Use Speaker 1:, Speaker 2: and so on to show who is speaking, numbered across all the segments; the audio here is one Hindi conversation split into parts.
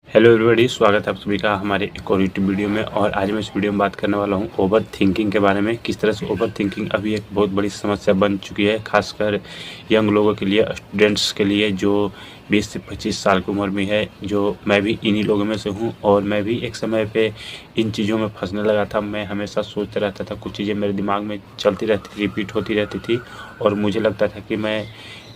Speaker 1: हेलो एवरीबॉडी, स्वागत है आप सभी का हमारे एक और यूट्यूब वीडियो में। और आज मैं इस वीडियो में बात करने वाला हूं ओवर थिंकिंग के बारे में। किस तरह से ओवर थिंकिंग अभी एक बहुत बड़ी समस्या बन चुकी है, खासकर यंग लोगों के लिए, स्टूडेंट्स के लिए जो 20 से 25 साल की उम्र में है। जो मैं भी इन्हीं लोगों में से हूं और मैं भी एक समय पे इन चीज़ों में फंसने लगा था। मैं हमेशा सोचता रहता था, कुछ चीज़ें मेरे दिमाग में चलती रहती थी, रिपीट होती रहती थी और मुझे लगता था कि मैं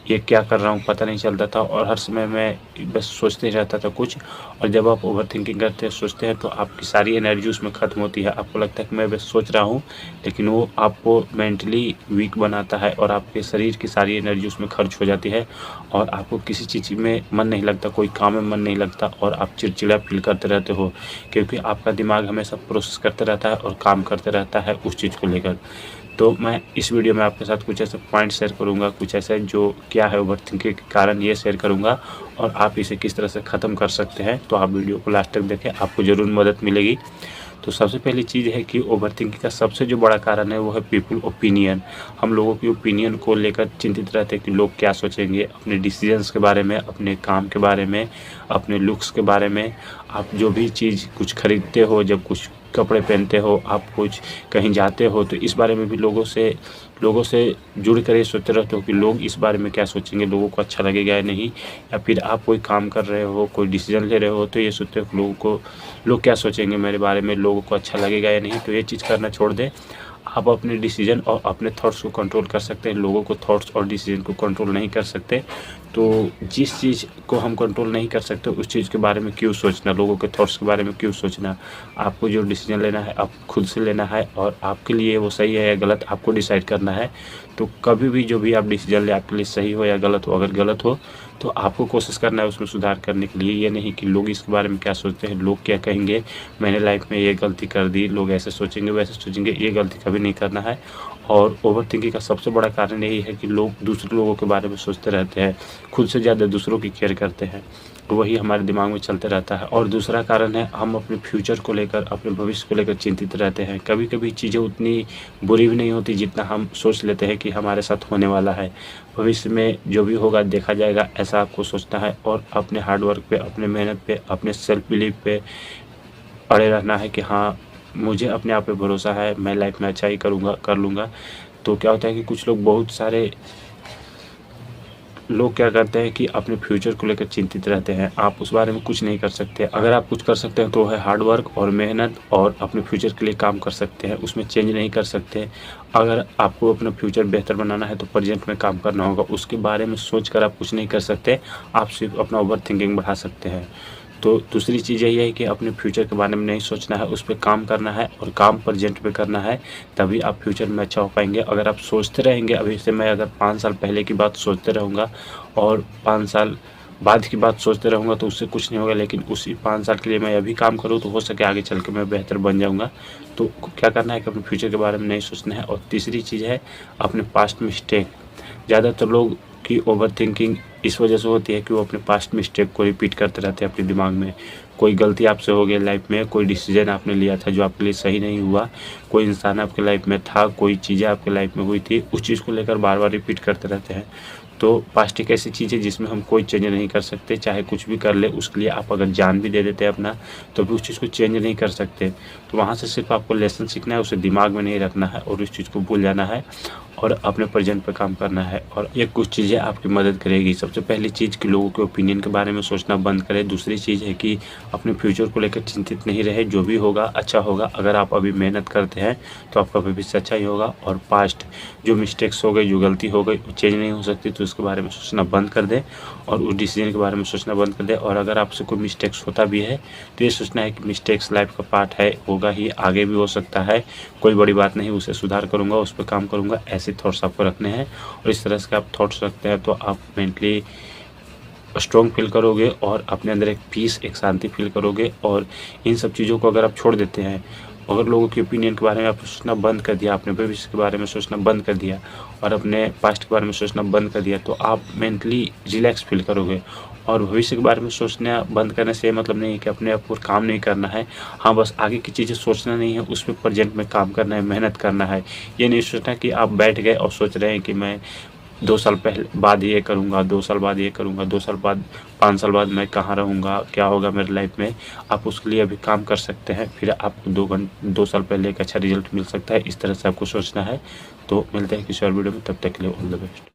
Speaker 1: ये क्या कर रहा हूँ पता नहीं चलता था और हर समय मैं बस सोचते ही रहता था कुछ। और जब आप ओवर थिंकिंग करते हैं, सोचते हैं, तो आपकी सारी एनर्जी उसमें ख़त्म होती है। आपको लगता है कि मैं बस सोच रहा हूँ, लेकिन वो आपको मेंटली वीक बनाता है और आपके शरीर की सारी एनर्जी उसमें खर्च हो जाती है और आपको किसी चीज़ में मन नहीं लगता, कोई काम में मन नहीं लगता और आप चिड़चिड़ा फील करते रहते हो, क्योंकि आपका दिमाग हमेशा प्रोसेस करते रहता है और काम करते रहता है उस चीज़ को लेकर। तो मैं इस वीडियो में आपके साथ कुछ ऐसे पॉइंट शेयर करूंगा, कुछ ऐसे जो क्या है ओवर थिंकिंग के कारण, ये शेयर करूंगा और आप इसे किस तरह से ख़त्म कर सकते हैं। तो आप वीडियो को लास्ट तक देखें, आपको ज़रूर मदद मिलेगी। तो सबसे पहली चीज़ है कि ओवर थिंकिंग का सबसे जो बड़ा कारण है वो है पीपल ओपिनियन। हम लोगों की ओपिनियन को लेकर चिंतित रहते हैं कि लोग क्या सोचेंगे, अपने डिसीजंस के बारे में, अपने काम के बारे में, अपने लुक्स के बारे में। आप जो भी चीज़ कुछ खरीदते हो, जब कुछ कपड़े पहनते हो, आप कुछ कहीं जाते हो, तो इस बारे में भी लोगों से जुड़ कर ये सोचते रहते हो कि लोग इस बारे में क्या सोचेंगे, लोगों को अच्छा लगेगा या नहीं। या फिर आप कोई काम कर रहे हो, कोई डिसीजन ले रहे हो, तो ये सोचते हो कि लोग क्या सोचेंगे मेरे बारे में, लोगों को अच्छा लगेगा या नहीं। तो ये चीज़ करना छोड़ दें। आप अपने डिसीजन और अपने थॉट्स को कंट्रोल कर सकते हैं, लोगों को थॉट्स और डिसीजन को कंट्रोल नहीं कर सकते। तो जिस चीज़ को हम कंट्रोल नहीं कर सकते, उस चीज़ के बारे में क्यों सोचना, लोगों के थॉट्स के बारे में क्यों सोचना। आपको जो डिसीजन लेना है आप खुद से लेना है और आपके लिए वो सही है या गलत आपको डिसाइड करना है। तो कभी भी जो भी आप डिसीजन ले, आपके लिए सही हो या गलत हो, अगर गलत हो तो आपको कोशिश करना है उसमें सुधार करने के लिए। ये नहीं कि लोग इसके बारे में क्या सोचते हैं, लोग क्या कहेंगे, मैंने लाइफ में ये गलती कर दी, लोग ऐसे सोचेंगे वैसे सोचेंगे, ये गलती कभी नहीं करना है। और ओवर थिंकिंग का सबसे बड़ा कारण यही है कि लोग दूसरे लोगों के बारे में सोचते रहते हैं, खुद से ज़्यादा दूसरों की केयर करते हैं, तो वही हमारे दिमाग में चलते रहता है। और दूसरा कारण है, हम अपने फ्यूचर को लेकर, अपने भविष्य को लेकर चिंतित रहते हैं। कभी कभी चीज़ें उतनी बुरी भी नहीं होती जितना हम सोच लेते हैं कि हमारे साथ होने वाला है। भविष्य में जो भी होगा देखा जाएगा, ऐसा आपको सोचना है और अपने हार्ड वर्क पे, अपने मेहनत पे, अपने सेल्फ बिलीव पे अड़े रहना है कि हाँ, मुझे अपने आप पे भरोसा है, मैं लाइफ में अच्छा ही करूँगा, कर लूँगा। तो क्या होता है कि कुछ लोग, बहुत सारे लोग क्या करते हैं कि अपने फ्यूचर को लेकर चिंतित रहते हैं। आप उस बारे में कुछ नहीं कर सकते। अगर आप कुछ कर सकते हैं तो है हार्ड वर्क और मेहनत, और अपने फ्यूचर के लिए काम कर सकते हैं, उसमें चेंज नहीं कर सकते। अगर आपको अपना फ्यूचर बेहतर बनाना है तो प्रेजेंट में काम करना होगा, उसके बारे में सोच कर आप कुछ नहीं कर सकते। आप सिर्फ अपना ओवर थिंकिंग बढ़ा सकते हैं। तो दूसरी चीज़ यही है कि अपने फ्यूचर के बारे में नहीं सोचना है, उस पे काम करना है और काम प्रेजेंट पे करना है, तभी आप फ्यूचर में अच्छा हो पाएंगे। अगर आप सोचते रहेंगे, अभी से मैं अगर 5 साल पहले की बात सोचते रहूँगा और 5 साल बाद की बात सोचते रहूँगा, तो उससे कुछ नहीं होगा। लेकिन उसी 5 साल के लिए मैं अभी काम करूँ तो हो सके आगे चल के मैं बेहतर बन जाऊँगा। तो क्या करना है कि अपने फ्यूचर के बारे में नहीं सोचना है। और तीसरी चीज़ है अपने पास्ट मिस्टेक। ज़्यादातर लोग की ओवर थिंकिंग इस वजह से होती है कि वो अपने पास्ट मिस्टेक को रिपीट करते रहते हैं अपने दिमाग में। कोई गलती आपसे हो गई लाइफ में, कोई डिसीजन आपने लिया था जो आपके लिए सही नहीं हुआ, कोई इंसान आपके लाइफ में था, कोई चीज़ें आपके लाइफ में हुई थी, उस चीज़ को लेकर बार बार रिपीट करते रहते हैं। तो पास्ट एक ऐसी चीज़ है जिसमें हम कोई चेंज नहीं कर सकते, चाहे कुछ भी कर ले, उसके लिए आप अगर जान भी दे देते हैं अपना, तो भी उस चीज़ को चेंज नहीं कर सकते। तो वहाँ से सिर्फ आपको लेसन सीखना है, उसे दिमाग में नहीं रखना है और उस चीज़ को भूल जाना है और अपने प्रेजेंट पे काम करना है। और ये कुछ चीज़ें आपकी मदद करेगी। सबसे पहली चीज़ कि लोगों के ओपिनियन के बारे में सोचना बंद करें। दूसरी चीज़ है कि अपने फ्यूचर को लेकर चिंतित नहीं रहे, जो भी होगा अच्छा होगा। अगर आप अभी मेहनत करते हैं तो आपका भविष्य अच्छा ही होगा। और पास्ट जो मिस्टेक्स हो गई, जो गलती हो गई, वो चेंज नहीं हो सकती, तो उसके बारे में सोचना बंद कर दें और उस डिसीजन के बारे में सोचना बंद कर दें। और अगर आपसे कोई मिस्टेक्स होता भी है तो ये सोचना है कि मिस्टेक्स लाइफ का पार्ट है, होगा ही, आगे भी हो सकता है, कोई बड़ी बात नहीं, उसे सुधार करूँगा, उस पर काम करूँगा। ऐसे थॉट्स आपको रखने हैं और इस तरह से आप थॉट्स रखते हैं तो आप मेंटली स्ट्रॉन्ग फील करोगे और अपने अंदर एक पीस, एक शांति फील करोगे। और इन सब चीज़ों को अगर आप छोड़ देते हैं, अगर लोगों की ओपिनियन के बारे में आप सोचना बंद कर दिया, अपने भविष्य के बारे में सोचना बंद कर दिया और अपने पास्ट के बारे में सोचना बंद कर दिया, तो आप मेंटली रिलैक्स फील करोगे। और भविष्य के बारे में सोचना बंद करने से मतलब नहीं है कि अपने आप पर काम नहीं करना है। हाँ, बस आगे की चीज़ें सोचना नहीं है, उस पर प्रेजेंट में काम करना है, मेहनत करना है। ये नहीं सोचना कि आप बैठ गए और सोच रहे हैं कि मैं 2 साल बाद ये करूँगा, 2 साल बाद ये करूँगा, 2 साल बाद, 5 साल बाद मैं कहाँ रहूँगा, क्या होगा मेरे लाइफ में, आप उसके लिए अभी काम कर सकते हैं। फिर आपको 2 साल पहले एक अच्छा रिजल्ट मिल सकता है। इस तरह से आपको सोचना है। तो मिलते हैं किसी और वीडियो में, तब तक के लिए ऑल द बेस्ट।